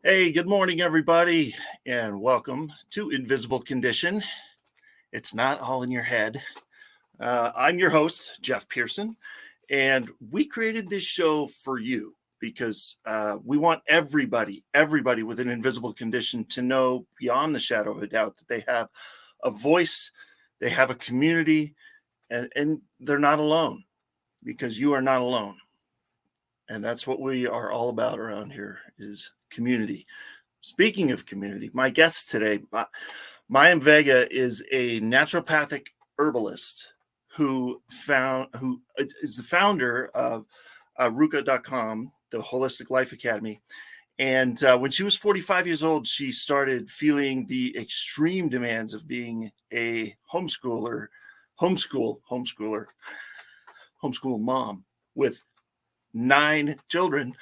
Hey, good morning, everybody, and welcome to Invisible Condition. It's not all in your head. I'm your host, Jeff Pearson, and we created this show for you because we want everybody with an invisible condition to know beyond the shadow of a doubt that they have a voice, they have a community, and they're not alone, because you are not alone. And that's what we are all about around here, is community. Speaking of community, my guest today, Mayim Vega, is a naturopathic herbalist who is the founder of ruka.com, the Holistic Life Academy. And when she was 45 years old, she started feeling the extreme demands of being a homeschool mom with 9 children,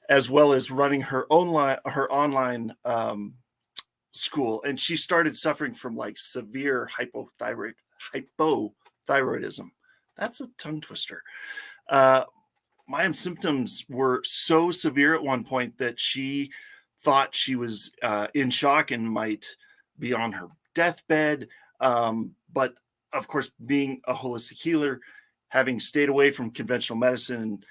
as well as running her online school. And she started suffering from like severe hypothyroidism. That's a tongue twister. Mayim's symptoms were so severe at one point that she thought she was in shock and might be on her deathbed. But of course, being a holistic healer, having stayed away from conventional medicine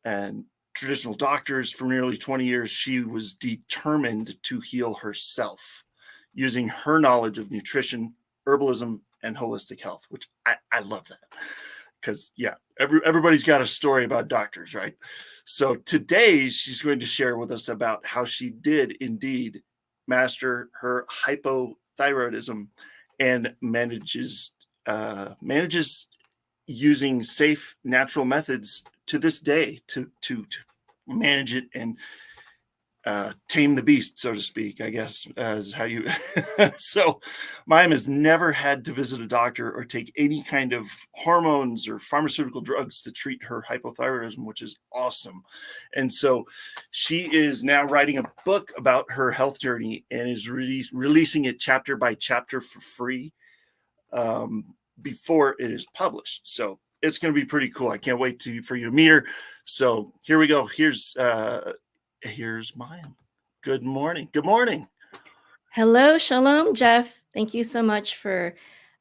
and traditional doctors for nearly 20 years, she was determined to heal herself using her knowledge of nutrition, herbalism, and holistic health, which I love that. Because, yeah, everybody's got a story about doctors, right? So today she's going to share with us about how she did indeed master her hypothyroidism and manages using safe, natural methods to this day to manage it and tame the beast, so to speak, I guess, as how you. So Mayim has never had to visit a doctor or take any kind of hormones or pharmaceutical drugs to treat her hypothyroidism, which is awesome. And so she is now writing a book about her health journey and is releasing it chapter by chapter for free before it is published. So it's going to be pretty cool. I can't wait for you to meet her. So here we go. Here's Mayim. Good morning. Good morning. Hello, shalom, Jeff. Thank you so much for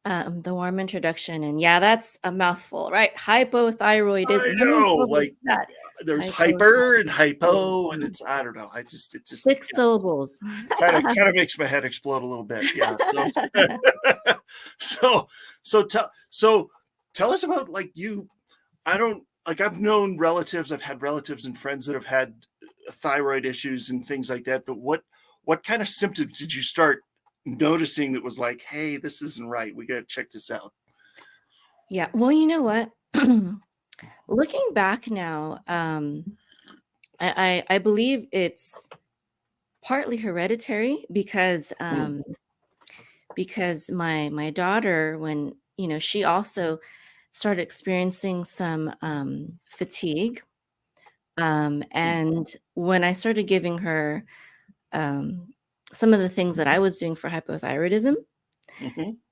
the warm introduction. And yeah, that's a mouthful, right? Hypothyroidism. I know, like that. There's hyper and hypo, and it's I don't know. It's just 6 syllables. Kind of makes my head explode a little bit. Yeah. So tell us about like you. I've known relatives. I've had relatives and friends that have had thyroid issues and things like that. But what kind of symptoms did you start noticing that was like, hey, this isn't right? We got to check this out. Yeah. Well, you know what? Looking back now, I believe it's partly hereditary because my daughter, when she also started experiencing some fatigue, and when I started giving her some of the things that I was doing for hypothyroidism,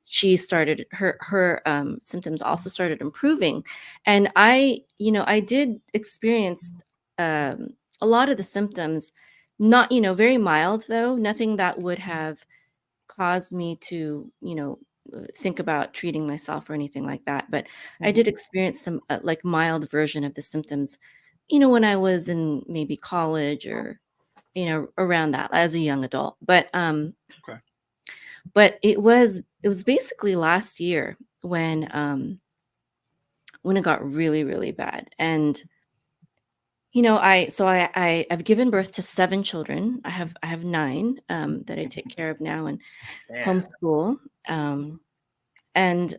she started her symptoms also started improving. And I did experience a lot of the symptoms, not very mild though, nothing that would have caused me to think about treating myself or anything like that. But I did experience some like mild version of the symptoms when I was in maybe college or around that as a young adult. But But it was basically last year when it got really, really bad. And I've given birth to 7 children. I have 9 that I take care of now and Man. homeschool. Um, and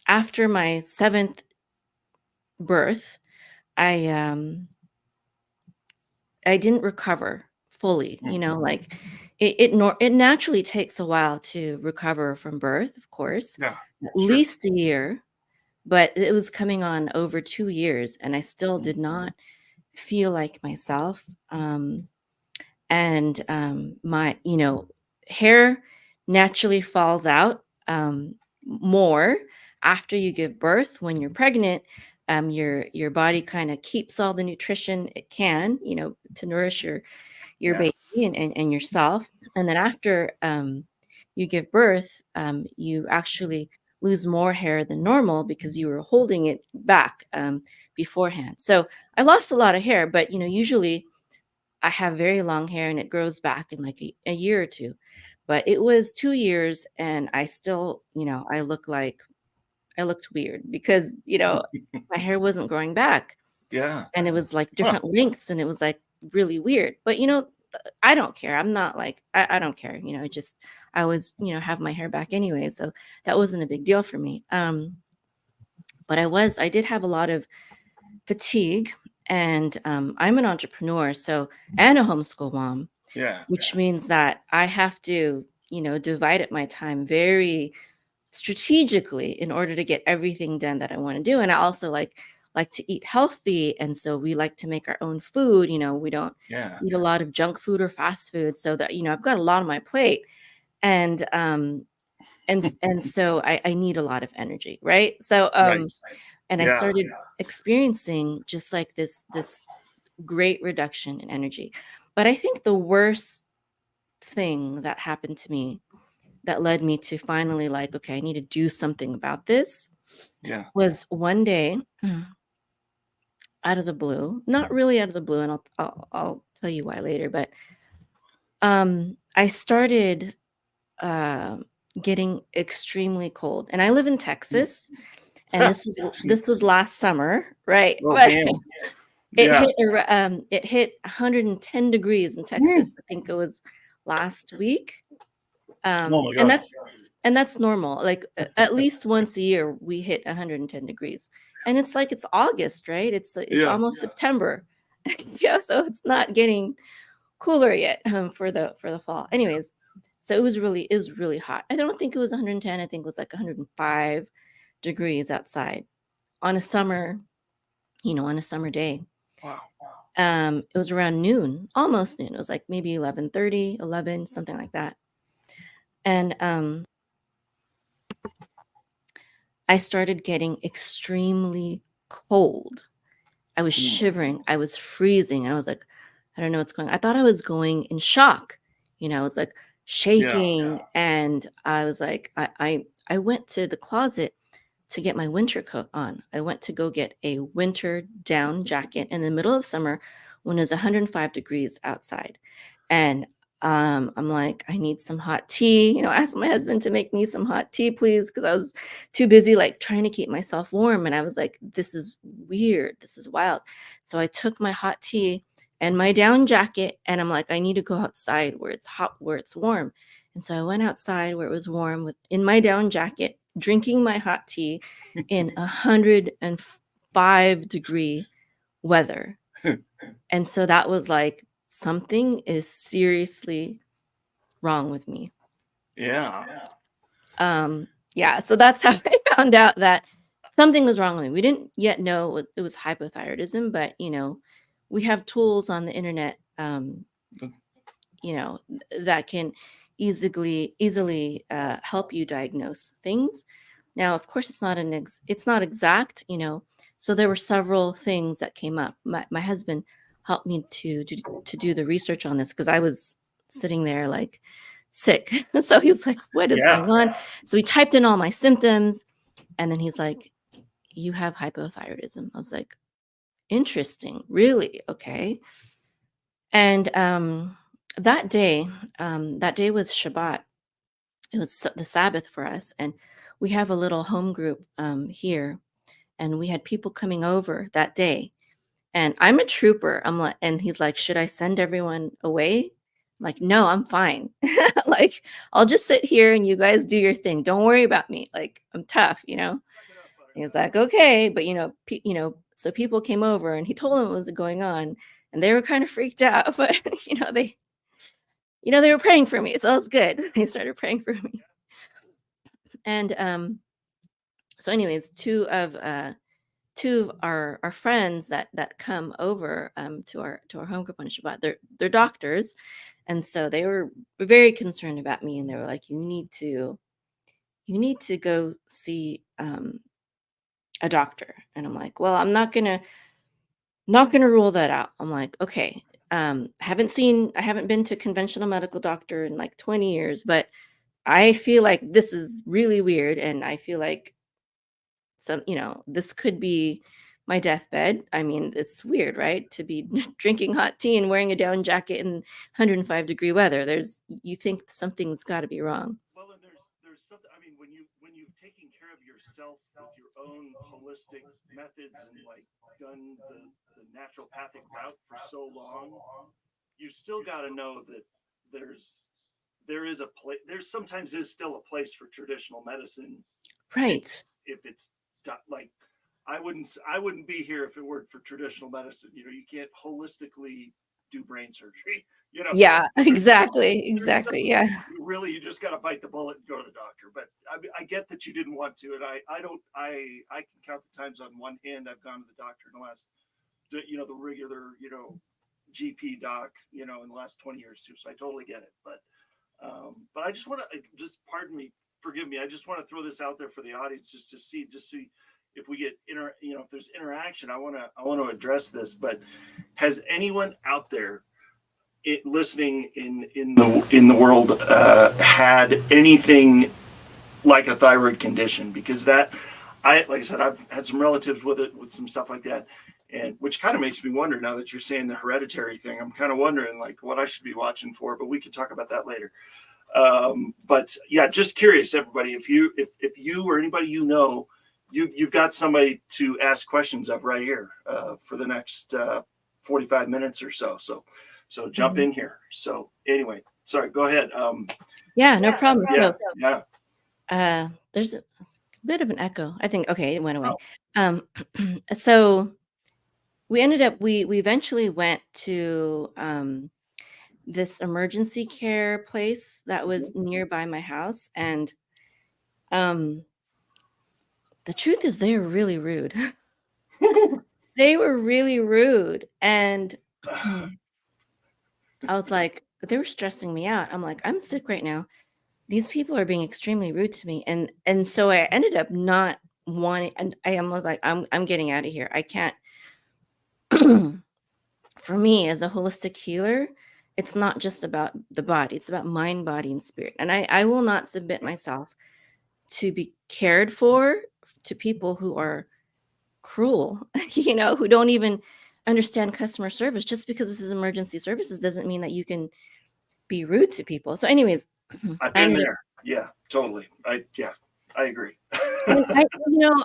after my 7th birth, I I didn't recover fully. Like it naturally takes a while to recover from birth, of course, Yeah. at Sure. least a year, but it was coming on over 2 years, and I still did not feel like myself. And my hair naturally falls out more after you give birth. When you're pregnant, your body kind of keeps all the nutrition it can, to nourish your Yeah. baby and yourself. And then after you give birth, you actually lose more hair than normal because you were holding it back beforehand. So I lost a lot of hair, but usually I have very long hair and it grows back in like a year or two. But it was 2 years and I still, I looked weird because, my hair wasn't growing back Yeah. and it was like Huh. different lengths and it was like really weird. But, I don't care. I'm not like, I don't care. I always, have my hair back anyway. So that wasn't a big deal for me. But I did have a lot of fatigue, and I'm an entrepreneur, and a homeschool mom, Yeah. which means that I have to, divide up my time very strategically in order to get everything done that I want to do. And I also like to eat healthy, and so we like to make our own food. We don't Yeah. eat a lot of junk food or fast food, so that I've got a lot on my plate, and so I need a lot of energy, right? So Right. and I Yeah. started experiencing just like this great reduction in energy. But I think the worst thing that happened to me that led me to finally like, okay, I need to do something about this Yeah. was one day out of the blue, not really out of the blue, and I'll tell you why later, but I started um getting extremely cold. And I live in Texas, and this was last summer, right? Oh But man. It Yeah. hit it hit 110 degrees in Texas. Mm. I think it was last week. Oh my And gosh. that's normal. Like at least once a year we hit 110 degrees. And it's like it's August, right? It's Yeah. almost September. So it's not getting cooler yet for the fall. Anyways, so it was really hot. I don't think it was 110. I think it was like 105 degrees outside on a summer day. Wow. It was around noon, almost noon. It was like maybe 11:30, 11, something like that. And I started getting extremely cold. I was Mm. shivering. I was freezing. And I was like, I don't know what's going on. I thought I was going in shock. I was like Yeah. shaking. And I was like, I went to the closet to get my winter coat on. I went to go get a winter down jacket in the middle of summer when it was 105 degrees outside. And I'm like, I need some hot tea. I asked my husband to make me some hot tea, please, because I was too busy like trying to keep myself warm. And I was like, this is weird. This is wild. So I took my hot tea and my down jacket, and I'm like, I need to go outside where it's hot, where it's warm. And so I went outside where it was warm in my down jacket, drinking my hot tea in 105-degree weather. And so that was like, something is seriously wrong with me. Yeah. Yeah, so that's how I found out that something was wrong with me. We didn't yet know it was hypothyroidism, but we have tools on the internet, that can easily help you diagnose things. Now, of course, it's not exact, so there were several things that came up. My husband helped me to do the research on this because I was sitting there like sick. So he was like, what is Yeah. going on? So he typed in all my symptoms, and then he's like, you have hypothyroidism. I was like, interesting, really? Okay. And that day was Shabbat, it was the Sabbath for us, and we have a little home group here, and we had people coming over that day. And I'm a trooper. I'm like, and he's like, should I send everyone away? I'm like, no, I'm fine. Like, I'll just sit here and you guys do your thing. Don't worry about me. Like, I'm tough, you know? He was like, okay. But, so people came over and he told them what was going on and they were kind of freaked out. But, they were praying for me. So it's good. They started praying for me. And so anyways, two of our friends that come over to our home group on Shabbat, they're doctors, and so they were very concerned about me, and they were like, "You need to go see a doctor." And I'm like, "Well, I'm not gonna rule that out." I'm like, "Okay, I haven't been to a conventional medical doctor in like 20 years, but I feel like this is really weird, and I feel like this could be my deathbed. I mean, it's weird, right? To be drinking hot tea and wearing a down jacket in 105-degree weather. You think something's got to be wrong. Well, and there's something. I mean, when you've taken care of yourself with your own holistic methods and like done the naturopathic route for so long, you still got to know that there is a place. There's sometimes is still a place for traditional medicine. Right. If it's like I wouldn't be here if it weren't for traditional medicine. You can't holistically do brain surgery. Yeah, exactly. Yeah. You just got to bite the bullet and go to the doctor. But I get that you didn't want to, and I don't. I can count the times on one hand I've gone to the doctor in the last, the regular, GP doc, in the last 20 years too. So I totally get it. But I just want to pardon me, forgive me. I just want to throw this out there for the audience just to see if we get if there's interaction. I want to address this. But has anyone out there listening in the world had anything like a thyroid condition? Because like I said, I've had some relatives with some stuff like that, and which kind of makes me wonder, now that you're saying the hereditary thing, I'm kind of wondering like what I should be watching for, but we can talk about that later. But yeah, just curious, everybody, if you or anybody you've got somebody to ask questions of right here for the next 45 minutes or so. So jump in here. So anyway, sorry, go ahead. Yeah, no problem. Yeah. There's a bit of an echo. I think, okay, it went away. Oh. So we eventually went to this emergency care place that was nearby my house. And the truth is they were really rude. They were really rude. And I was like, they were stressing me out. I'm like, I'm sick right now. These people are being extremely rude to me. And so I ended up not wanting, and I was like, I'm getting out of here. I can't. For me, as a holistic healer, it's not just about the body. It's about mind, body, and spirit. And I will not submit myself to be cared for to people who are cruel, who don't even understand customer service. Just because this is emergency services doesn't mean that you can be rude to people. So anyways, I've been there. Yeah, totally. I agree.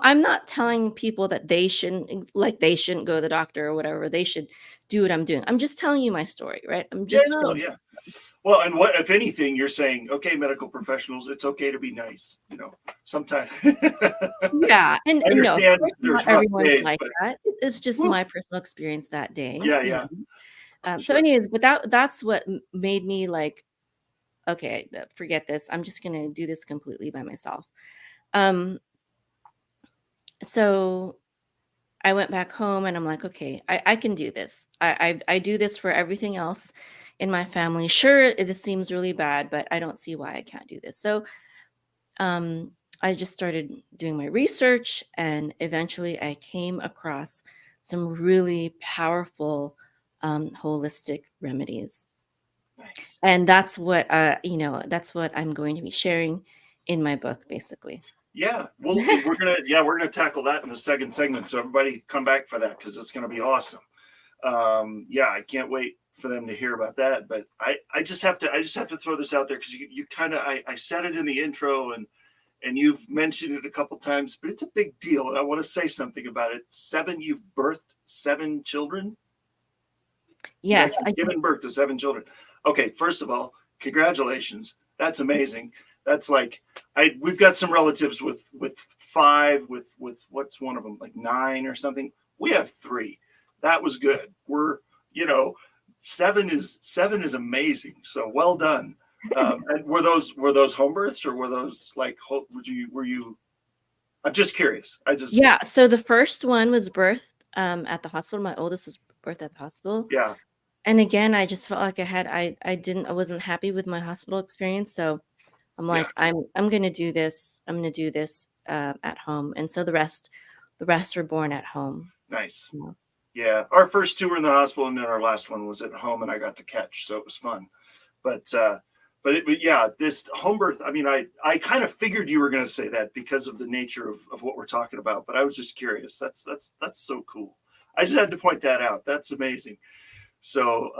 I'm not telling people that they shouldn't go to the doctor or whatever. They should do what I'm doing. I'm just telling you my story, right? I'm just saying. Yeah. Well, and what, if anything, you're saying, okay, medical professionals, it's okay to be nice, sometimes. Yeah. And I understand there's rough days, like that. It's just my personal experience that day. Yeah. So anyways, but that's what made me like, okay, forget this. I'm just going to do this completely by myself. So I went back home and I'm like, okay, I can do this. I do this for everything else in my family. Sure, this seems really bad, but I don't see why I can't do this. So I just started doing my research, and eventually I came across some really powerful holistic remedies. Nice. And that's what that's what I'm going to be sharing in my book, basically. Yeah, well, we're gonna tackle that in the second segment. So everybody come back for that because it's gonna be awesome. Yeah, I can't wait for them to hear about that. But I just have to throw this out there because you kind of I said it in the intro and you've mentioned it a couple times, but it's a big deal, and I want to say something about it. You've birthed 7 children. Yes, You've given birth to 7 children. Okay, first of all, congratulations. That's amazing. That's like we've got some relatives with 5, with what's one of them, like 9 or something. We have 3. That was good. We're 7 is amazing. So well done. And were those home births, or were those like were you? I'm just curious. Yeah. So the first one was birthed at the hospital. My oldest was birthed at the hospital. Yeah. And again, I just felt like I wasn't happy with my hospital experience. So I'm like, I'm going to do this. I'm going to do this at home. And so the rest were born at home. Nice. Yeah. Our first 2 were in the hospital, and then our last one was at home, and I got to catch. So it was fun. But yeah, this home birth, I mean, I kind of figured you were going to say that because of the nature of what we're talking about, but I was just curious. That's so cool. I just had to point that out. That's amazing. So,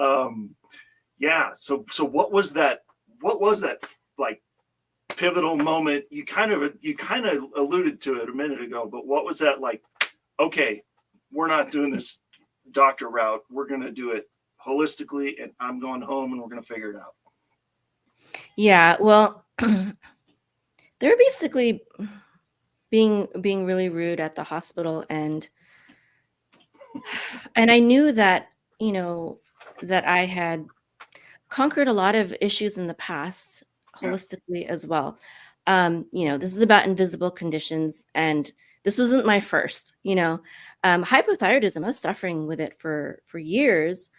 yeah. So what was that like pivotal moment? You kind of alluded to it a minute ago, but what was that like? Okay, we're not doing this doctor route. We're going to do it holistically, and I'm going home, and we're going to figure it out. Yeah, well, they're basically being really rude at the hospital, and I knew that, that I had conquered a lot of issues in the past holistically as well. This is about invisible conditions, and this wasn't my first, hypothyroidism. I was suffering with it for years,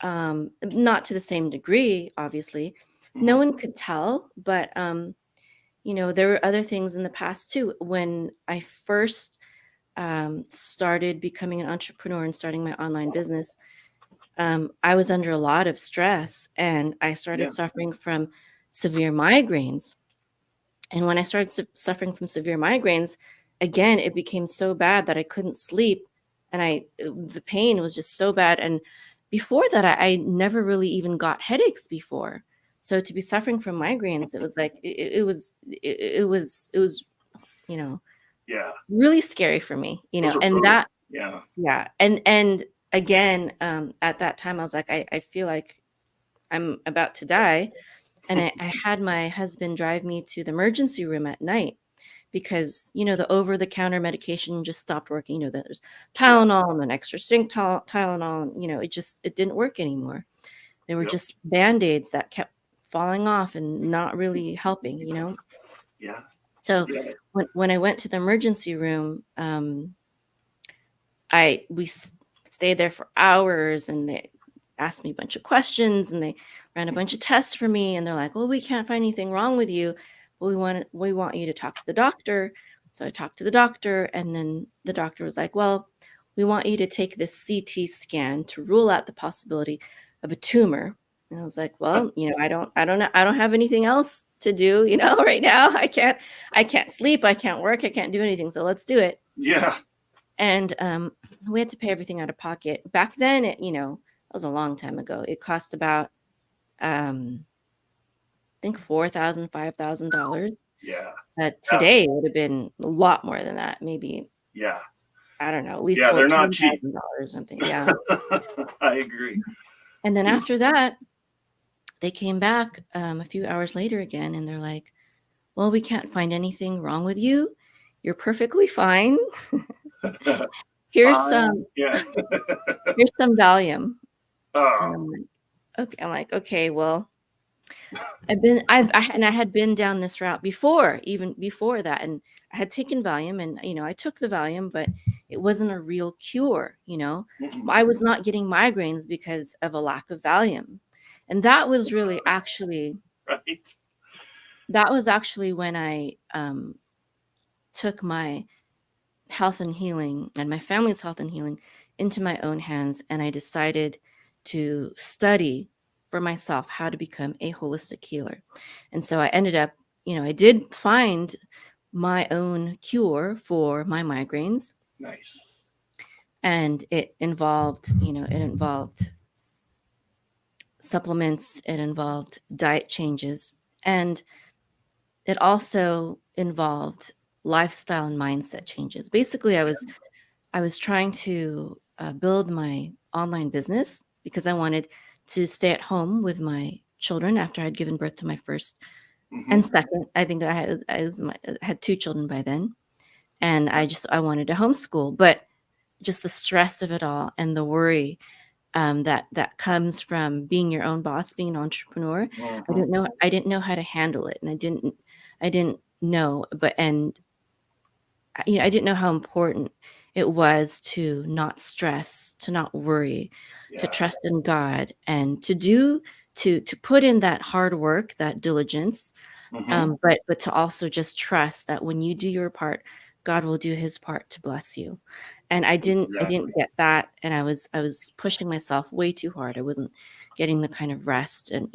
not to the same degree, obviously. No one could tell, but there were other things in the past too. When I first started becoming an entrepreneur and starting my online business, I was under a lot of stress, and I started suffering from severe migraines. And when I started suffering from severe migraines, again, it became so bad that I couldn't sleep, and the pain was just so bad. And before that, I never really even got headaches before. So to be suffering from migraines, it was like it was really scary for me, and brutal. that and again, at that time, I was like, I feel like I'm about to die. And I had my husband drive me to the emergency room at night because, the over-the-counter medication just stopped working. There's Tylenol and an extra strength Tylenol, and, it didn't work anymore. They were just Band-Aids that kept falling off and not really helping, Yeah. So when I went to the emergency room, we stayed there for hours, and they asked me a bunch of questions, and they ran a bunch of tests for me, and they're like, well, we can't find anything wrong with you, but we want you to talk to the doctor. So I talked to the doctor, and then the doctor was like, well, we want you to take this CT scan to rule out the possibility of a tumor. And I was like, well, I don't know. I don't have anything else to do, right now. I can't sleep. I can't work. I can't do anything. So let's do it. Yeah. And we had to pay everything out of pocket. Back then, it was a long time ago. It cost about, I think $4,000, $5,000. Yeah. But today it would have been a lot more than that. Maybe. Yeah. I don't know. At least they're not cheap. Or something. Yeah. I agree. And then after that, they came back a few hours later again, and they're like, well, we can't find anything wrong with you. You're perfectly fine. Here's some Valium. Oh. I'm like, okay, well, I had been down this route before, even before that, and I had taken Valium, and I took the Valium, but it wasn't a real cure. I was not getting migraines because of a lack of Valium, and that was really actually right. That was actually when I took my health and healing and my family's health and healing into my own hands, and I decided to study for myself how to become a holistic healer. And so I ended up, I did find my own cure for my migraines. Nice. And it involved supplements, it involved diet changes, and it also involved lifestyle and mindset changes. Basically, I was trying to build my online business because I wanted to stay at home with my children after I'd given birth to my first and second. I think I had 2 children by then, and I wanted to homeschool, but just the stress of it all and the worry that comes from being your own boss, being an entrepreneur. I didn't know how to handle it, and I didn't know, but and I didn't know how important it was to not stress, to not worry, to trust in God, and to put in that hard work, that diligence, but to also just trust that when you do your part, God will do His part to bless you. And I didn't get that, and I was pushing myself way too hard. I wasn't getting the kind of rest and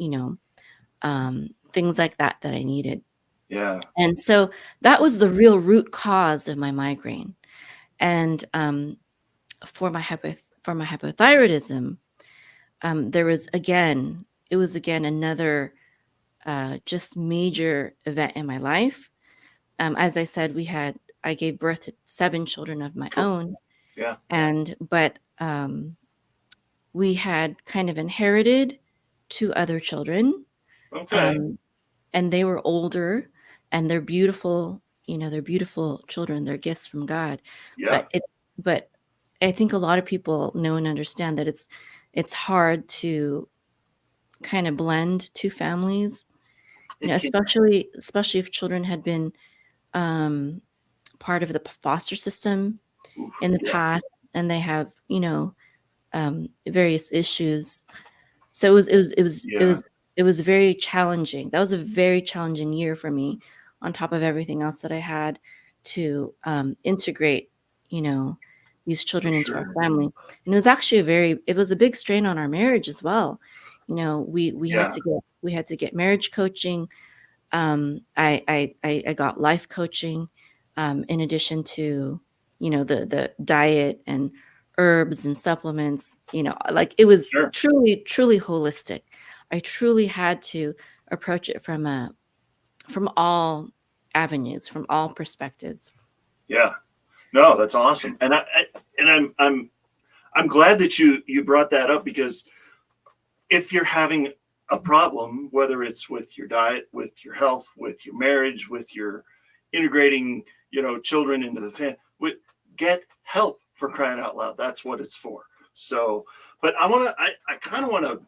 things like that I needed. Yeah. And so that was the real root cause of my migraine. And for my hypothyroidism, it was again another just major event in my life. As I said, I gave birth to 7 children of my own. Yeah. But we had kind of inherited 2 other children. Okay. And they were older, and they're beautiful, they're beautiful children, they're gifts from God. Yeah. But I think a lot of people know and understand that it's hard to kind of blend 2 families, especially if children had been part of the foster system in the past, and they have various issues. So it was very challenging. That was a very challenging year for me, on top of everything else that I had to integrate, these children into our family. And it was actually it was a big strain on our marriage as well. We had to get marriage coaching. I got life coaching, in addition to, the diet and herbs and supplements, like it was truly, truly holistic. I truly had to approach it from all avenues, from all perspectives. Yeah, no, that's awesome. And I'm glad that you brought that up, because if you're having a problem, whether it's with your diet, with your health, with your marriage, with your integrating, children into the family, get help, for crying out loud. That's what it's for. So, but I kind of want to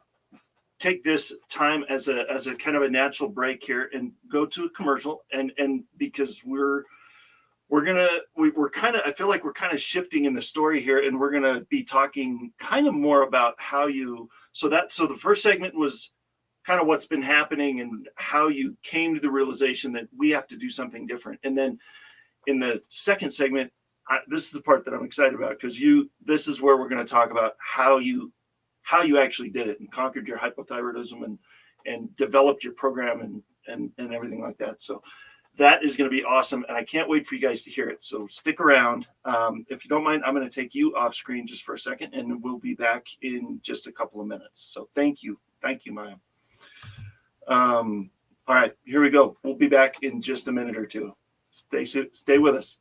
take this time as a kind of a natural break here and go to a commercial, and because I feel like we're kind of shifting in the story here, and we're going to be talking kind of more about how so the first segment was kind of what's been happening and how you came to the realization that we have to do something different. And then in the second segment, this is the part that I'm excited about, because this is where we're going to talk about how you actually did it and conquered your hypothyroidism and developed your program and everything like that. So that is going to be awesome, and I can't wait for you guys to hear it. So stick around. If you don't mind, I'm going to take you off screen just for a second, and we'll be back in just a couple of minutes. So thank you, Mayim. All right, here we go. We'll be back in just a minute or two. Stay with us.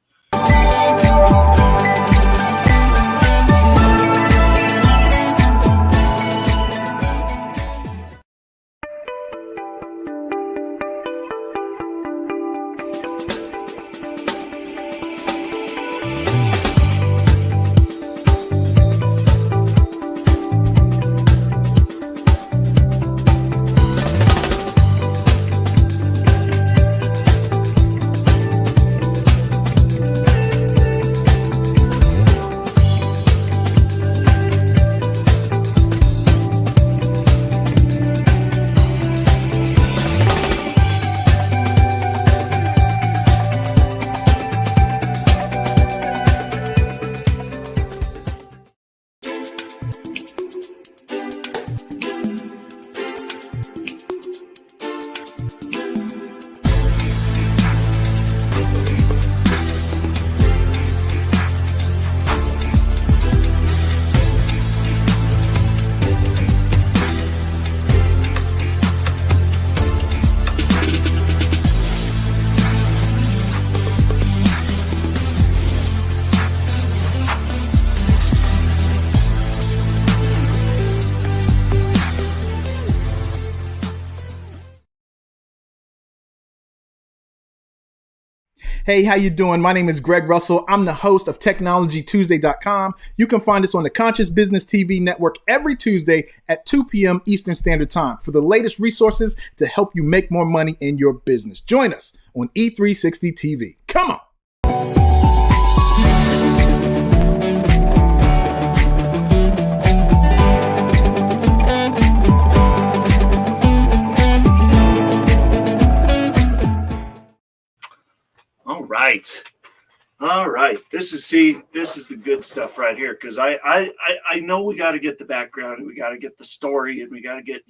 Hey, how you doing? My name is Greg Russell. I'm the host of TechnologyTuesday.com. You can find us on the Conscious Business TV network every Tuesday at 2 p.m. Eastern Standard Time for the latest resources to help you make more money in your business. Join us on E360 TV. Come on. All right. This is the good stuff right here, because I know we got to get the background and we got to get the story and we got to get,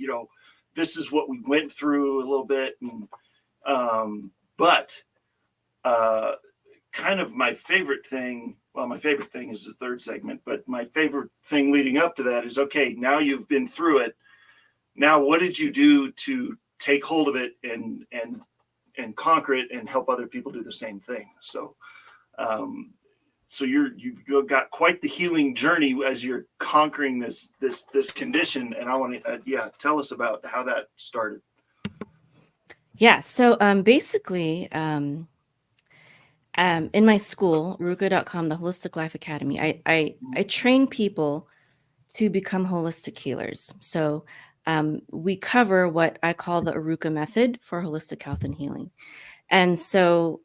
this is what we went through a little bit. And but kind of my favorite thing, well, my favorite thing is the third segment, but my favorite thing leading up to that is, okay, now you've been through it. Now, what did you do to take hold of it and conquer it and help other people do the same thing? So you've got quite the healing journey as you're conquering this condition, and I want to tell us about how that started. Yeah. So basically, in my school, Ruka.com, the Holistic Life Academy, I train people to become holistic healers. So we cover what I call the Aruka method for holistic health and healing. And so,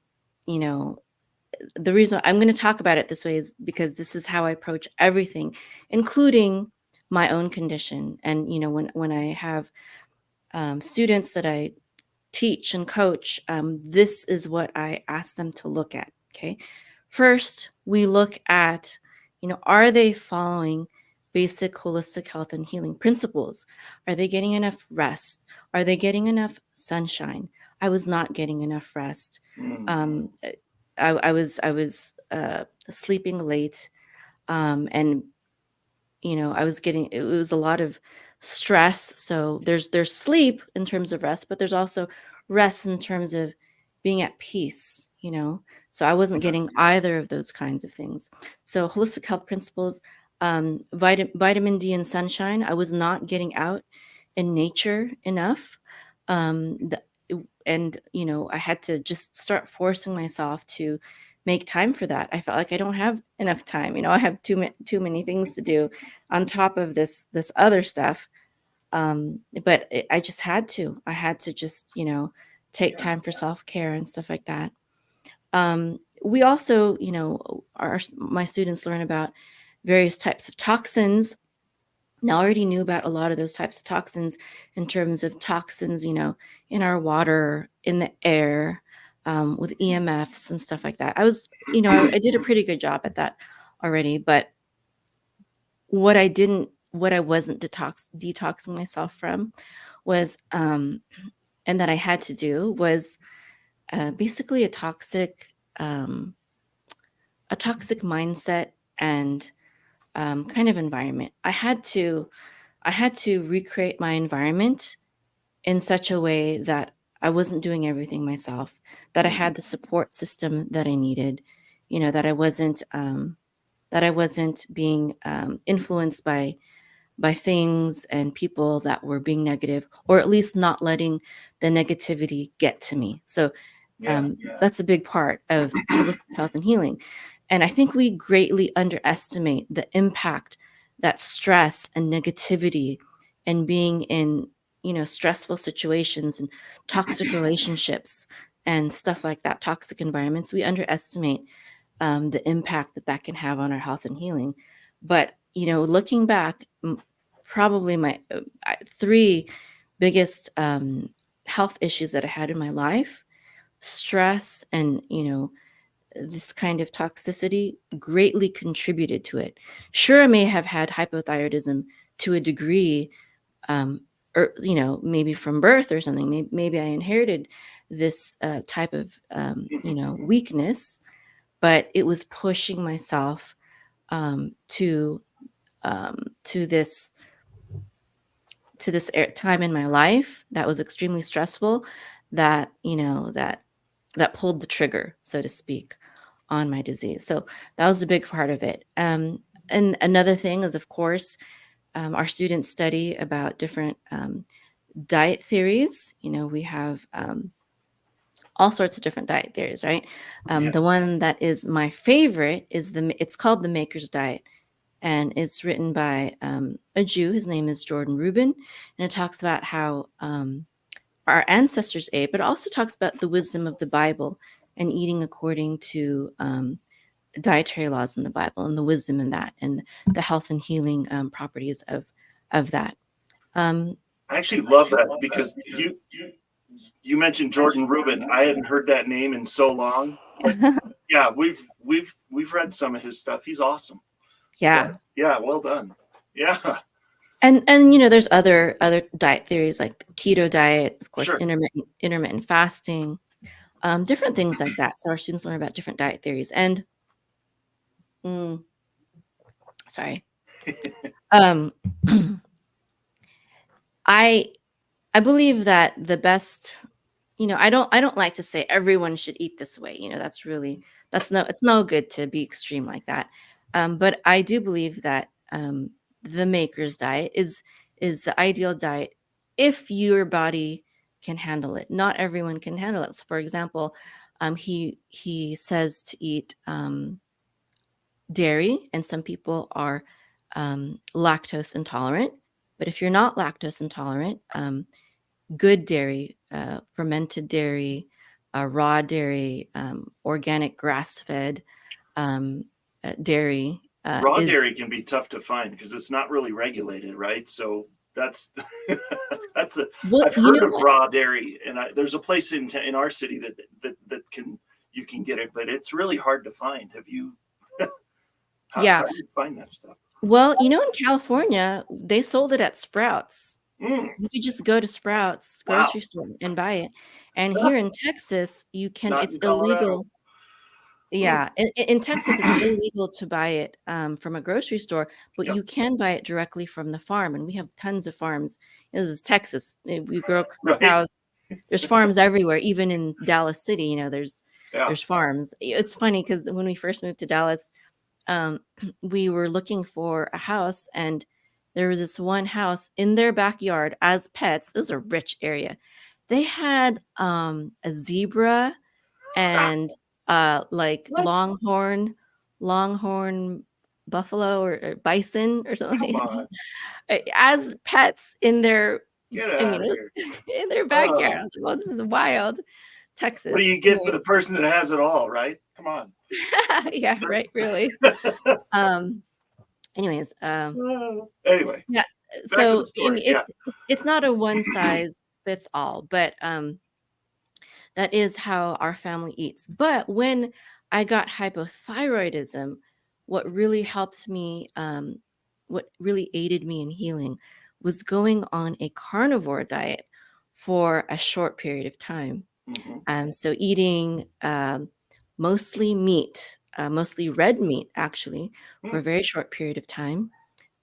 the reason I'm going to talk about it this way is because this is how I approach everything, including my own condition. And, when I have students that I teach and coach, this is what I ask them to look at. Okay. First, we look at, are they following basic holistic health and healing principles? Are they getting enough rest? Are they getting enough sunshine? I was not getting enough rest. I was sleeping late, and it was a lot of stress. So there's sleep in terms of rest, but there's also rest in terms of being at peace. So I wasn't getting either of those kinds of things. So holistic health principles, vitamin D and sunshine. I was not getting out in nature enough. I had to just start forcing myself to make time for that. I felt like I don't have enough time. I have too many things to do on top of this other stuff. But I just had to. I had to just take time for self-care and stuff like that. We also, my students learn about various types of toxins. Now, I already knew about a lot of those types of toxins in terms of toxins, in our water, in the air, with EMFs and stuff like that. I did a pretty good job at that already. But what I wasn't detoxing myself from was, and that I had to do was basically a toxic mindset and kind of environment. I had to recreate my environment in such a way that I wasn't doing everything myself, that I had the support system that I needed, that I wasn't being influenced by things and people that were being negative, or at least not letting the negativity get to me. So that's a big part of holistic health and healing. And I think we greatly underestimate the impact that stress and negativity and being in, stressful situations and toxic relationships and stuff like that, toxic environments, we underestimate the impact that can have on our health and healing. But, looking back, probably my three biggest health issues that I had in my life, stress and, this kind of toxicity greatly contributed to it. Sure, I may have had hypothyroidism to a degree, or maybe from birth or something. Maybe I inherited this type of weakness, but it was pushing myself to this time in my life that was extremely stressful, that that pulled the trigger, so to speak, on my disease. So that was a big part of it. And another thing is, of course, our students study about different diet theories. We have all sorts of different diet theories, right? Yeah. The one that is my favorite is it's called the Maker's Diet, and it's written by a Jew. His name is Jordan Rubin, and it talks about how our ancestors ate, but it also talks about the wisdom of the Bible and eating according to dietary laws in the Bible and the wisdom in that, and the health and healing properties of that. I actually love that because you mentioned Jordan Rubin. I hadn't heard that name in so long. But yeah, we've read some of his stuff. He's awesome. Yeah. So, yeah, well done. Yeah. And there's other diet theories like keto diet, of course, Sure. intermittent fasting, different things like that. So our students learn about different diet theories. And sorry. I believe that the best, I don't like to say everyone should eat this way. It's no good to be extreme like that. But I do believe that the Maker's Diet is the ideal diet if your body can handle it. Not everyone can handle it. So for example, he says to eat dairy, and some people are lactose intolerant. But if you're not lactose intolerant, good dairy, fermented dairy, raw dairy, organic grass-fed dairy. Raw dairy can be tough to find because it's not really regulated, right? So that's I've heard of raw dairy, and there's a place in our city that you can get it, but it's really hard to find. Have you? How do you find that stuff? Well, in California, they sold it at Sprouts. You could just go to Sprouts grocery store and buy it. And here in Texas, you can. It's illegal. Yeah, in Texas, it's illegal to buy it from a grocery store, but you can buy it directly from the farm. And we have tons of farms. This is Texas. We grow cows. There's farms everywhere, even in Dallas City. There's farms. It's funny because when we first moved to Dallas, we were looking for a house, and there was this one house in their backyard as pets. It was a rich area. They had a zebra and like longhorn buffalo or bison or something like that, as pets in their in their backyard. Well, this is wild, Texas. What do you get for the person that has it all, right? Come on. Yeah, right, really. Anyways, anyway. Yeah. So it's not a one size fits all, but that is how our family eats. But when I got hypothyroidism, what really helped me, what really aided me in healing, was going on a carnivore diet for a short period of time. So eating mostly meat, mostly red meat, actually, for a very short period of time.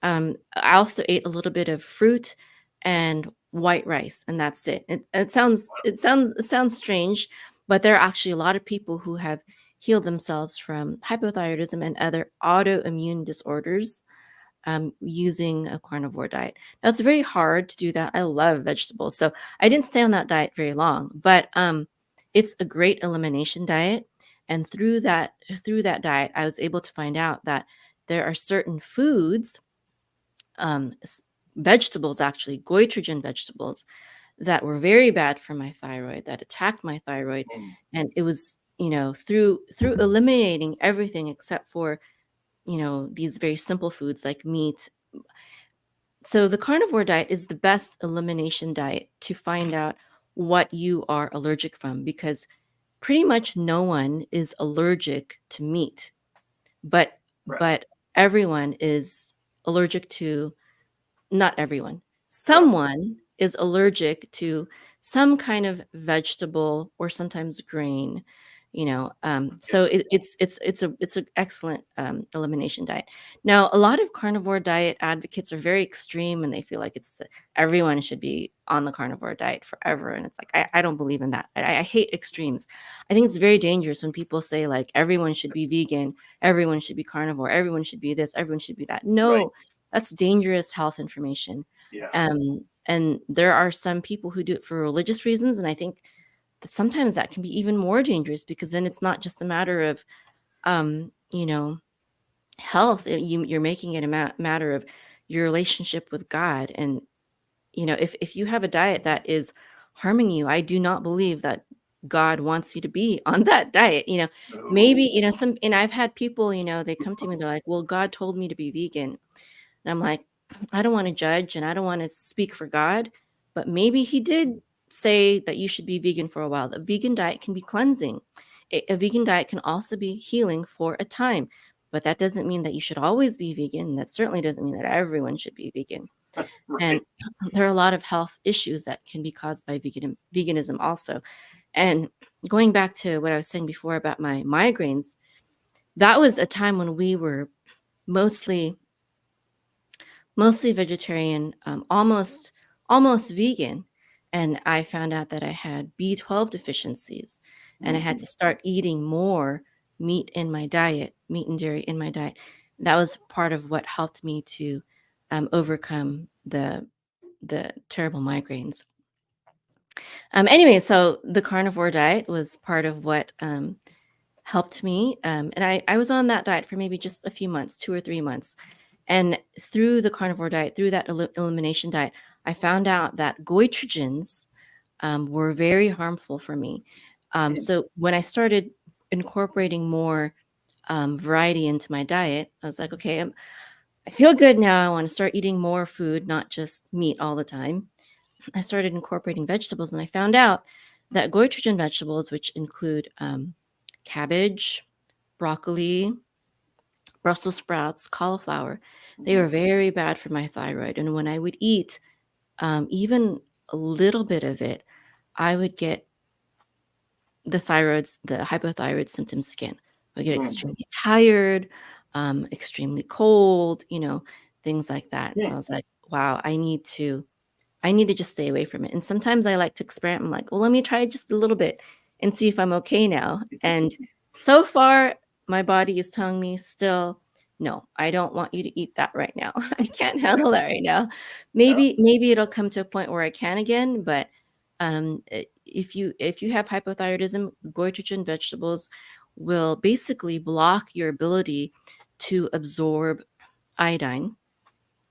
I also ate a little bit of fruit and white rice, and that's it. It sounds strange, but there are actually a lot of people who have healed themselves from hypothyroidism and other autoimmune disorders using a carnivore diet. Now, it's very hard to do that. I love vegetables, so I didn't stay on that diet very long, but it's a great elimination diet. And through that diet, I was able to find out that there are certain foods, vegetables, actually, goitrogen vegetables, that were very bad for my thyroid, that attacked my thyroid. And it was, through eliminating everything except for, these very simple foods like meat. So the carnivore diet is the best elimination diet to find out what you are allergic from, because pretty much no one is allergic to meat, but everyone is allergic to, not everyone, someone is allergic to some kind of vegetable or sometimes grain, so it's an excellent elimination diet. Now, a lot of carnivore diet advocates are very extreme, and they feel like everyone should be on the carnivore diet forever. And it's like, I don't believe in that. I hate extremes. I think it's very dangerous when people say like everyone should be vegan, everyone should be carnivore, everyone should be this, everyone should be that. No, that's dangerous health information. And there are some people who do it for religious reasons, and I think sometimes that can be even more dangerous, because then it's not just a matter of, you know, health. You're making it a matter of your relationship with God. And, you know, if you have a diet that is harming you, I do not believe that God wants you to be on that diet. You know, maybe, you know, and I've had people, you know, they come to me, they're like, well, God told me to be vegan. And I'm like, I don't want to judge and I don't want to speak for God, but maybe he did say that you should be vegan for a while. The vegan diet can be cleansing. A vegan diet can also be healing for a time, but that doesn't mean that you should always be vegan. That certainly doesn't mean that everyone should be vegan. Right. And there are a lot of health issues that can be caused by veganism also. And going back to what I was saying before about my migraines, that was a time when we were mostly vegetarian, almost vegan. And I found out that I had B12 deficiencies, and I had to start eating more meat in my diet, meat and dairy in my diet. That was part of what helped me to overcome the terrible migraines. Anyway, so the carnivore diet was part of what helped me. And I was on that diet for maybe just a few months, 2 or 3 months. And through the carnivore diet, through that elimination diet, I found out that goitrogens were very harmful for me. So when I started incorporating more variety into my diet, I was like, okay, I feel good now. I want to start eating more food, not just meat all the time. I started incorporating vegetables, and I found out that goitrogen vegetables, which include cabbage, broccoli, Brussels sprouts, cauliflower, they were very bad for my thyroid. And when I would eat even a little bit of it, I would get the hypothyroid symptoms again. I would get extremely tired, extremely cold, you know, things like that. So I was like, wow, I need to just stay away from it. And sometimes I like to experiment. I'm like, well, let me try just a little bit and see if I'm okay now. And so far, my body is telling me still, no, I don't want you to eat that right now. I can't handle that right now. Maybe it'll come to a point where I can again. But if you have hypothyroidism, goitrogen vegetables will basically block your ability to absorb iodine.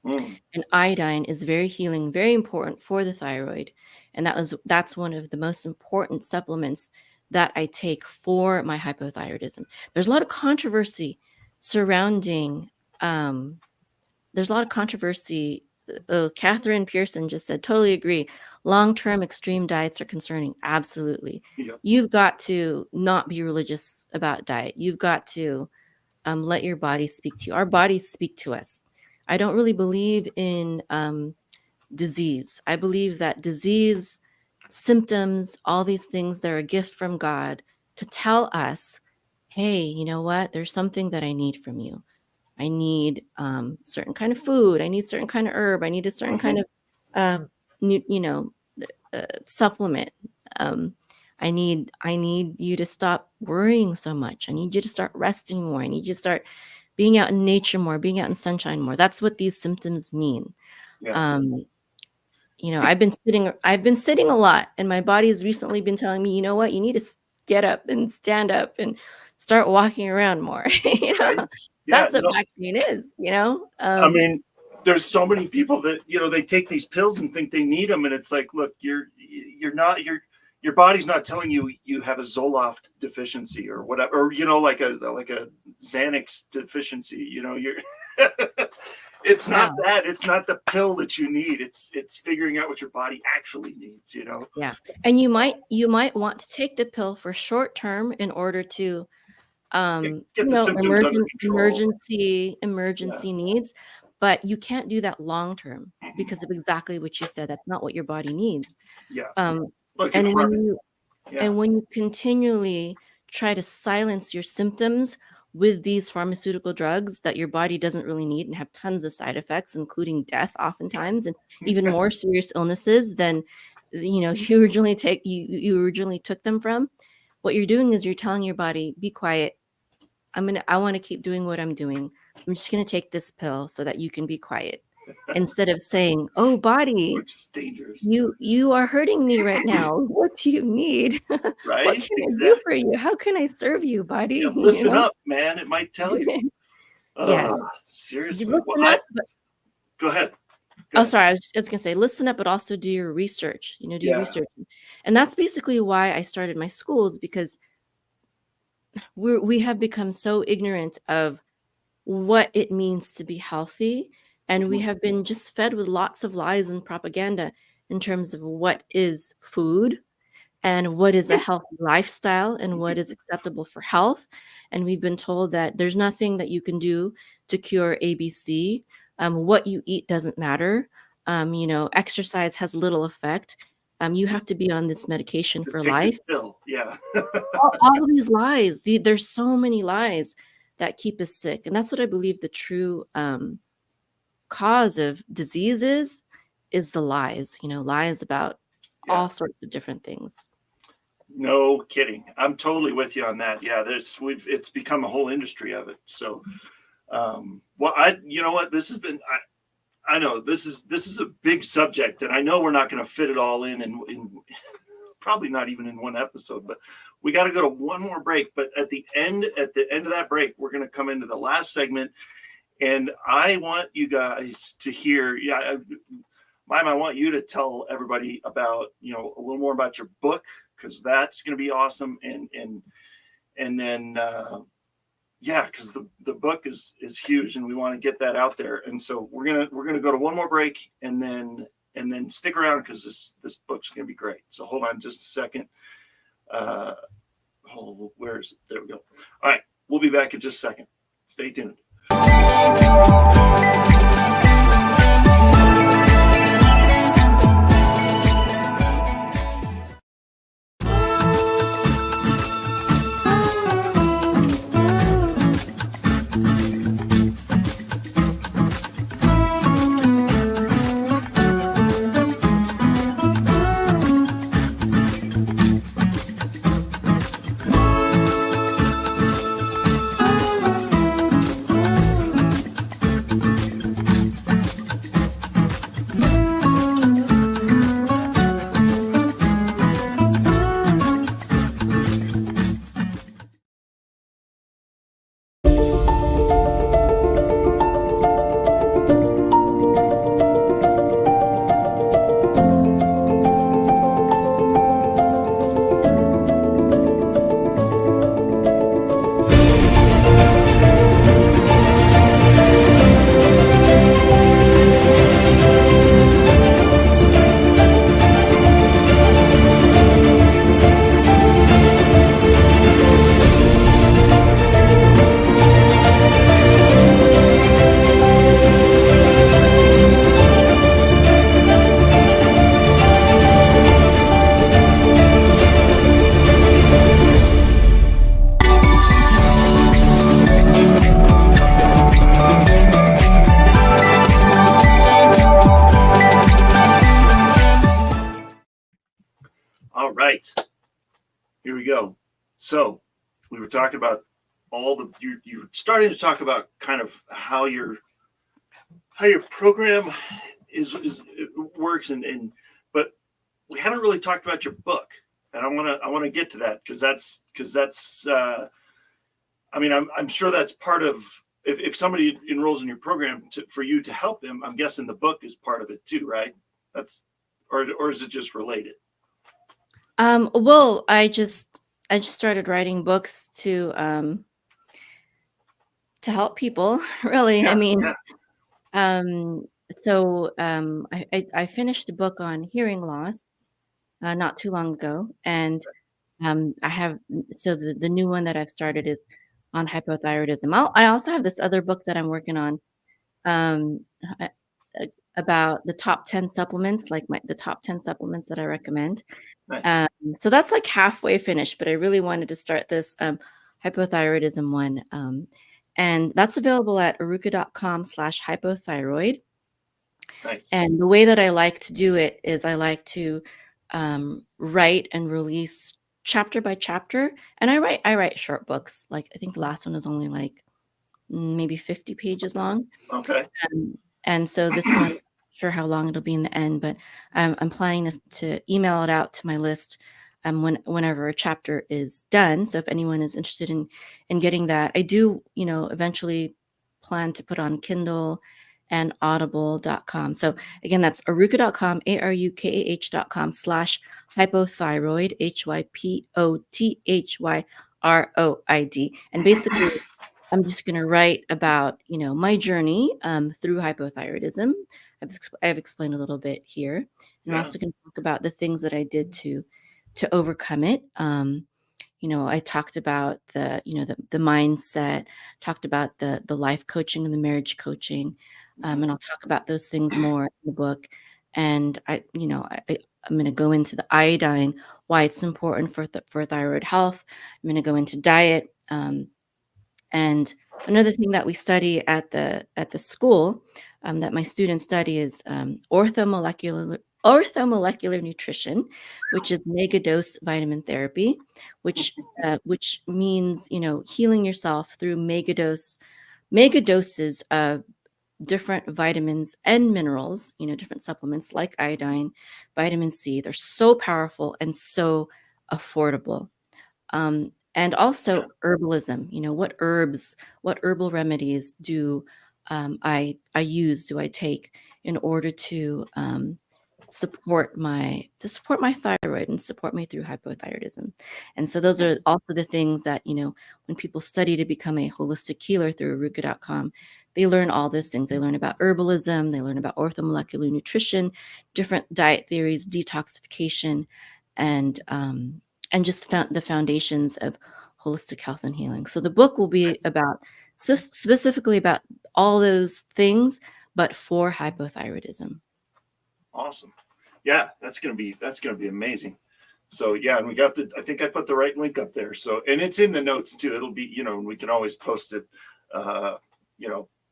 And iodine is very healing, very important for the thyroid. And that's one of the most important supplements that I take for my hypothyroidism. There's a lot of controversy surrounding, there's a lot of controversy. Catherine Pearson just said, totally agree. Long-term extreme diets are concerning. Absolutely. Yep. You've got to not be religious about diet. You've got to let your body speak to you. Our bodies speak to us. I don't really believe in disease. I believe that disease, symptoms, all these things, they're a gift from God to tell us, hey, you know what? There's something that I need from you. I need certain kind of food. I need certain kind of herb. I need a certain kind of, supplement. I need you to stop worrying so much. I need you to start resting more. I need you to start being out in nature more, being out in sunshine more. That's what these symptoms mean. Yeah. I've been sitting a lot, and my body has recently been telling me, you know what, you need to get up and stand up and start walking around more. Right. That's what back pain is, I mean, there's so many people that, they take these pills and think they need them. And it's like, look, your body's not telling you you have a Zoloft deficiency or whatever, or, like a Xanax deficiency, it's not that. It's not the pill that you need. It's figuring out what your body actually needs, Yeah. And you might want to take the pill for short term in order to get the symptoms under control. emergency needs, but you can't do that long term because of exactly what you said. That's not what your body needs. Yeah. And when you continually try to silence your symptoms with these pharmaceutical drugs that your body doesn't really need and have tons of side effects, including death oftentimes, and even more serious illnesses than you originally took them from, what you're doing is you're telling your body, be quiet. I want to keep doing what I'm doing. I'm just going to take this pill so that you can be quiet. instead of saying, "Oh, body, which is dangerous, you are hurting me right now. What do you need? What right? can I do Exactly. for you? How can I serve you, body?" Yeah, You listen know? up, man. It might tell you. Yes. You Seriously. Well, listen up, but go ahead. Go oh, ahead. sorry, I was gonna say, listen up, but also do your research. Do your Yeah. research. And that's basically why I started my schools, because we have become so ignorant of what it means to be healthy, and we Mhm. have been just fed with lots of lies and propaganda in terms of what is food and what is a healthy lifestyle and what is acceptable for health. And we've been told that there's nothing that you can do to cure ABC. What you eat doesn't matter. Exercise has little effect. You have to be on this medication Just for take this life. pill. Yeah. All of these lies, there's so many lies that keep us sick. And that's what I believe the true cause of disease is the lies, lies about Yeah. all sorts of different things. No kidding. I'm totally with you on that. Yeah, it's become a whole industry of it. So, well, you know what, this has been, I know this is a big subject, and I know we're not going to fit it all in probably not even in one episode, but we got to go to one more break. But at the end of that break, we're going to come into the last segment, and I want you guys to hear. Yeah, Mime, I want you to tell everybody about a little more about your book, because that's going to be awesome, and then yeah, because the book is huge, and we want to get that out there. And so we're gonna go to one more break, and then stick around, because this book's gonna be great. So hold on just a second. Where is it? There we go. All right, we'll be back in just a second. Stay tuned. All right, here we go. So we were talking about you're starting to talk about kind of how your program is it works, and but we haven't really talked about your book, and I want to get to that, because that's I mean, I'm sure that's part of, if somebody enrolls in your program for you to help them, I'm guessing the book is part of it too, right? That's or is it just related? Well, I just started writing books to help people, really. I Yeah, mean, yeah, um, so I finished a book on hearing loss not too long ago, and I have so the new one that I've started is on hypothyroidism. I also have this other book that I'm working on um, uh, about the top 10 supplements, like the top 10 supplements that I recommend. nice. Um, so that's like halfway finished, but I really wanted to start this hypothyroidism one. And that's available at aruka.com/hypothyroid. Nice. And the way that I like to do it is I like to write and release chapter by chapter. And I write short books. Like I think the last one was only like maybe 50 pages long. Okay. Um, And so this one, I'm not sure how long it'll be in the end, but I'm planning to email it out to my list whenever a chapter is done. So if anyone is interested in getting that, I do, eventually plan to put on Kindle and audible.com. So again, that's aruka.com, arukah.com/hypothyroid, hypothyroid. And basically, I'm just going to write about, my journey through hypothyroidism. I've explained a little bit here. And I'm also going to talk about the things that I did to overcome it. I talked about the mindset, talked about the life coaching and the marriage coaching. And I'll talk about those things more in the book. And I'm going to go into the iodine, why it's important for thyroid health. I'm going to go into diet. And another thing that we study at the school, that my students study, is orthomolecular nutrition, which is mega dose vitamin therapy, which means healing yourself through mega doses of different vitamins and minerals, different supplements like iodine, vitamin C. They're so powerful and so affordable. And also herbalism, what herbal remedies do I take in order to support my thyroid and support me through hypothyroidism. And so those are also the things that, when people study to become a holistic healer through aruka.com, they learn all those things. They learn about herbalism, they learn about orthomolecular nutrition, different diet theories, detoxification, and just the foundations of holistic health and healing. So the book will be about specifically about all those things, but for hypothyroidism. Awesome. Yeah, that's gonna be amazing. So yeah, and we got I think I put the right link up there. So, and it's in the notes too. It'll be, we can always post it,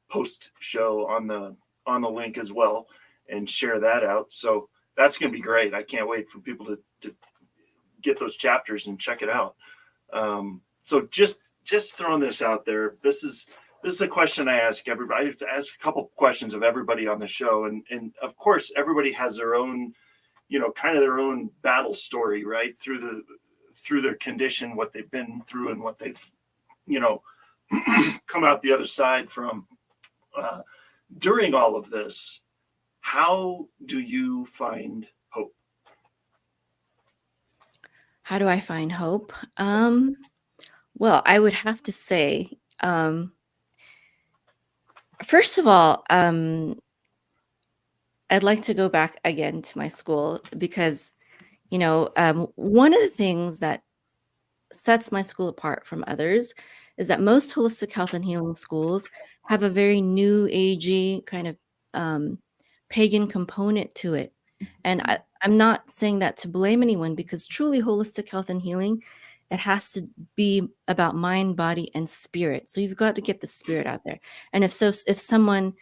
post show on the link as well and share that out. So that's gonna be great. I can't wait for people to get those chapters and check it out. So just throwing this out there, this is a question I ask everybody. I have to ask a couple questions of everybody on the show, and of course everybody has their own, kind of their own battle story, right, through their condition, what they've been through, and what they've come out the other side from. During all of this, how do you find hope? How do I find hope? Well, I would have to say, first of all, I'd like to go back again to my school because, one of the things that sets my school apart from others is that most holistic health and healing schools have a very new agey kind of pagan component to it. And I'm not saying that to blame anyone, because truly holistic health and healing, it has to be about mind, body, and spirit. So you've got to get the spirit out there. And if someone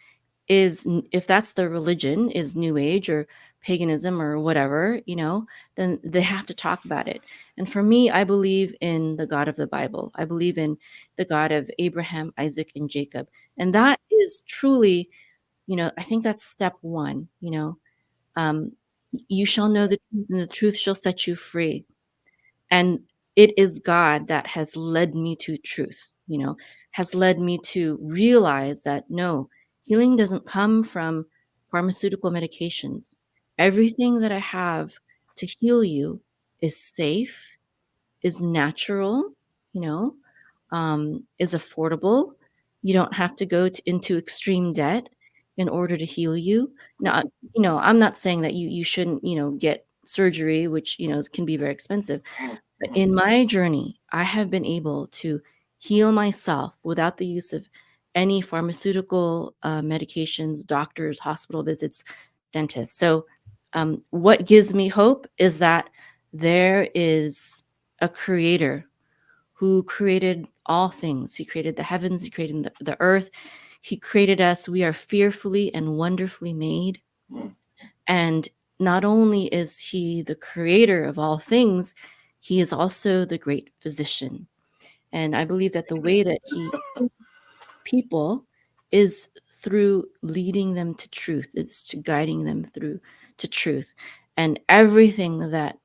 if that's their religion, is New Age or paganism or whatever, then they have to talk about it. And for me, I believe in the God of the Bible. I believe in the God of Abraham, Isaac, and Jacob. And that is truly, I think that's step one. You shall know the truth, and the truth shall set you free. And it is God that has led me to truth, has led me to realize that no, healing doesn't come from pharmaceutical medications. Everything that I have to heal you is safe, is natural, is affordable. You don't have to go into extreme debt in order to heal you. Now, I'm not saying that you shouldn't, get surgery, which, can be very expensive. But in my journey, I have been able to heal myself without the use of any pharmaceutical medications, doctors, hospital visits, dentists. So what gives me hope is that there is a creator who created all things. He created the heavens, he created the earth, he created us. We are fearfully and wonderfully made. And not only is he the creator of all things, he is also the great physician. And I believe that the way that he people is through leading them to truth. It's to guiding them through to truth. And everything that,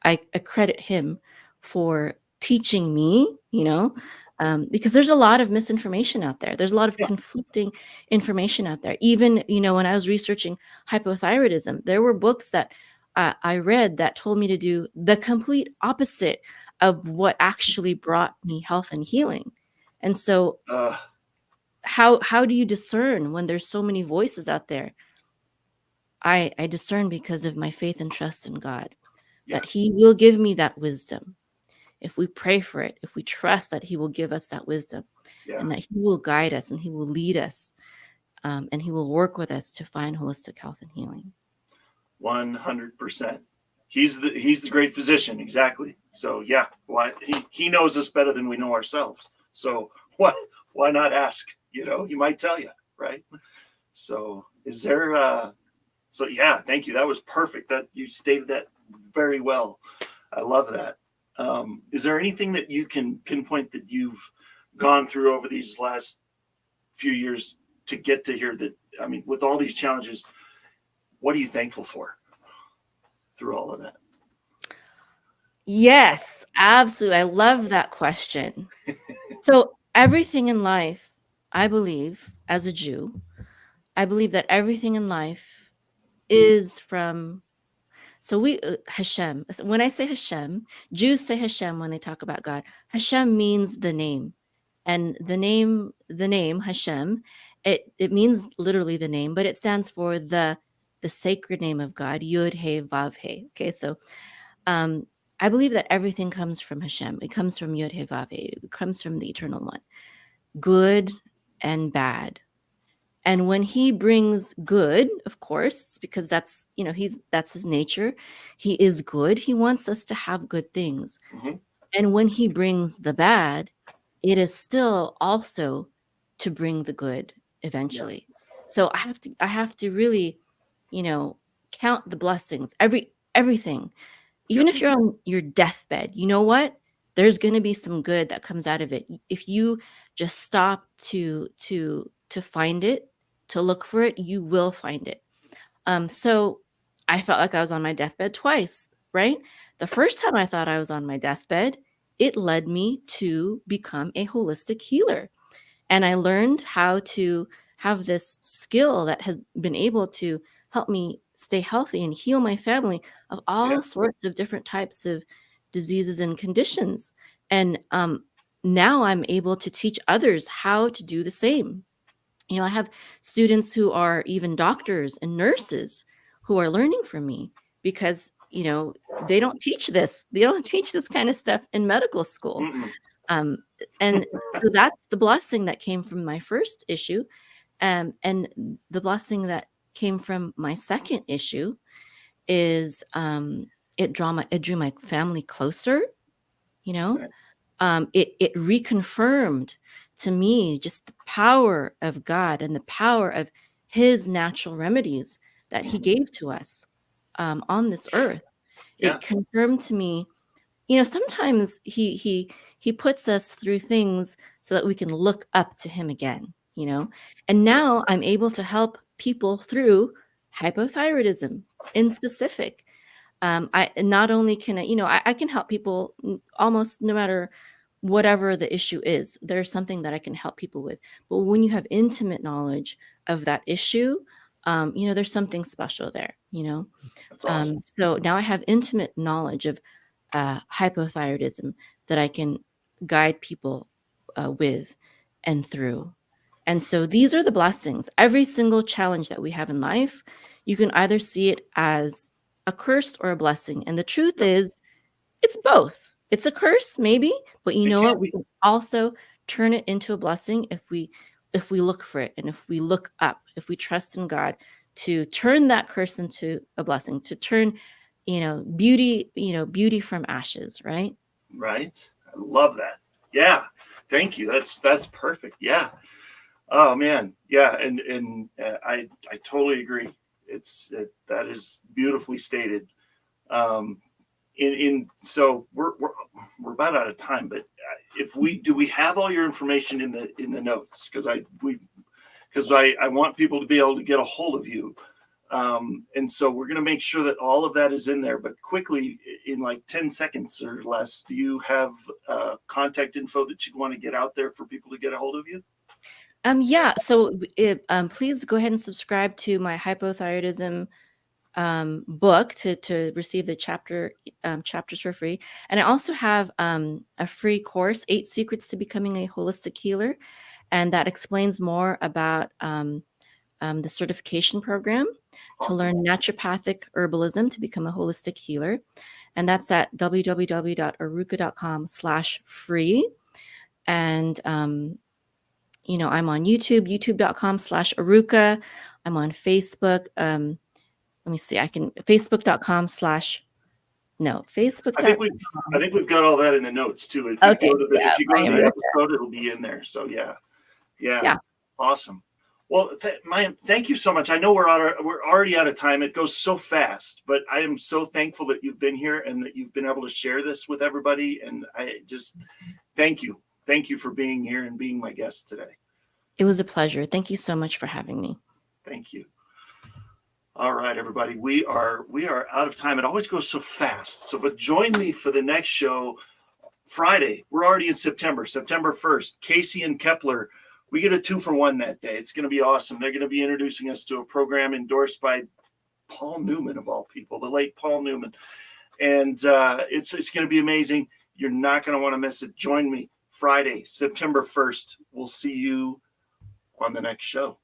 I credit him for teaching me, because there's a lot of misinformation out there. There's a lot of conflicting information out there. Even, when I was researching hypothyroidism, there were books that I read that told me to do the complete opposite of what actually brought me health and healing. And so how do you discern when there's so many voices out there? I discern because of my faith and trust in God, that he will give me that wisdom. If we pray for it, if we trust that he will give us that wisdom, and that he will guide us and he will lead us, and he will work with us to find holistic health and healing. 100%. He's the great physician. Exactly. So he knows us better than we know ourselves. So why not ask? He might tell you, right? So is there thank you. That was perfect. That you stated that very well. I love that. Is there anything that you can pinpoint that you've gone through over these last few years to get to here with all these challenges, what are you thankful for through all of that? Yes, absolutely. I love that question. So everything in life, I believe, as a Jew, I believe that everything in life is from, Hashem. When I say Hashem, Jews say Hashem when they talk about God. Hashem means the name. And the name Hashem, it means literally the name, but it stands for the sacred name of God, Yud He Vav He. Okay, so I believe that everything comes from Hashem. It comes from Yud He Vav He. It comes from the Eternal One, good and bad. And when he brings good, of course, it's because that's his nature. He is good. He wants us to have good things. Mm-hmm. And when he brings the bad, it is still also to bring the good eventually. So I have to really, count the blessings, everything. Even if you're on your deathbed, you know what? There's going to be some good that comes out of it. If you just stop to find it, to look for it, you will find it. So I felt like I was on my deathbed twice, right? The first time I thought I was on my deathbed, it led me to become a holistic healer. And I learned how to have this skill that has been able to help me stay healthy and heal my family of all sorts of different types of diseases and conditions. And now I'm able to teach others how to do the same. I have students who are even doctors and nurses who are learning from me because, they don't teach this. They don't teach this kind of stuff in medical school. And so that's the blessing that came from my first issue. And the blessing that came from my second issue is it drew my family closer, Nice. It reconfirmed to me just the power of God and the power of his natural remedies that he gave to us on this earth. It confirmed to me, sometimes he puts us through things so that we can look up to him again, and now I'm able to help people through hypothyroidism in specific. I not only can I can help people almost no matter whatever the issue is. There's something that I can help people with. But when you have intimate knowledge of that issue, there's something special there. That's awesome. So now I have intimate knowledge of hypothyroidism that I can guide people with and through. And so these are the blessings. Every single challenge that we have in life, you can either see it as a curse or a blessing. And the truth is, it's both. It's a curse, maybe, but you know what? We can also turn it into a blessing if we look for it and if we look up, if we trust in God to turn that curse into a blessing, to turn, beauty from ashes, right? Right. I love that. Yeah. Thank you. That's perfect. Yeah. Oh man. Yeah. And I totally agree. That is beautifully stated. So we're about out of time, but do we have all your information in the notes? Because because I want people to be able to get a hold of you. And so we're going to make sure that all of that is in there. But quickly, in like 10 seconds or less, do you have contact info that you'd want to get out there for people to get a hold of you? Yeah. So please go ahead and subscribe to my hypothyroidism book to receive the chapters for free. And I also have a free course, 8 Secrets to Becoming a Holistic Healer. And that explains more about the certification program to learn naturopathic herbalism to become a holistic healer. And that's at www.aruka.com/free. And, I'm on YouTube, youtube.com/Aruka. I'm on Facebook. Let me see. Facebook.com/Facebook. I think we've got all that in the notes too. If Okay. you go to the Aruka. episode, it'll be in there. So yeah. Yeah. Awesome. Well, Mayim, thank you so much. I know we're already out of time. It goes so fast, but I am so thankful that you've been here and that you've been able to share this with everybody. And I just thank you. Thank you for being here and being my guest today. It was a pleasure. Thank you so much for having me. Thank you. All right, everybody. We are out of time. It always goes so fast. So, but join me for the next show Friday. We're already in September 1st. Casey and Kepler. We get a 2-for-1 that day. It's going to be awesome. They're going to be introducing us to a program endorsed by Paul Newman, of all people, the late Paul Newman. And it's going to be amazing. You're not going to want to miss it. Join me Friday, September 1st. We'll see you on the next show.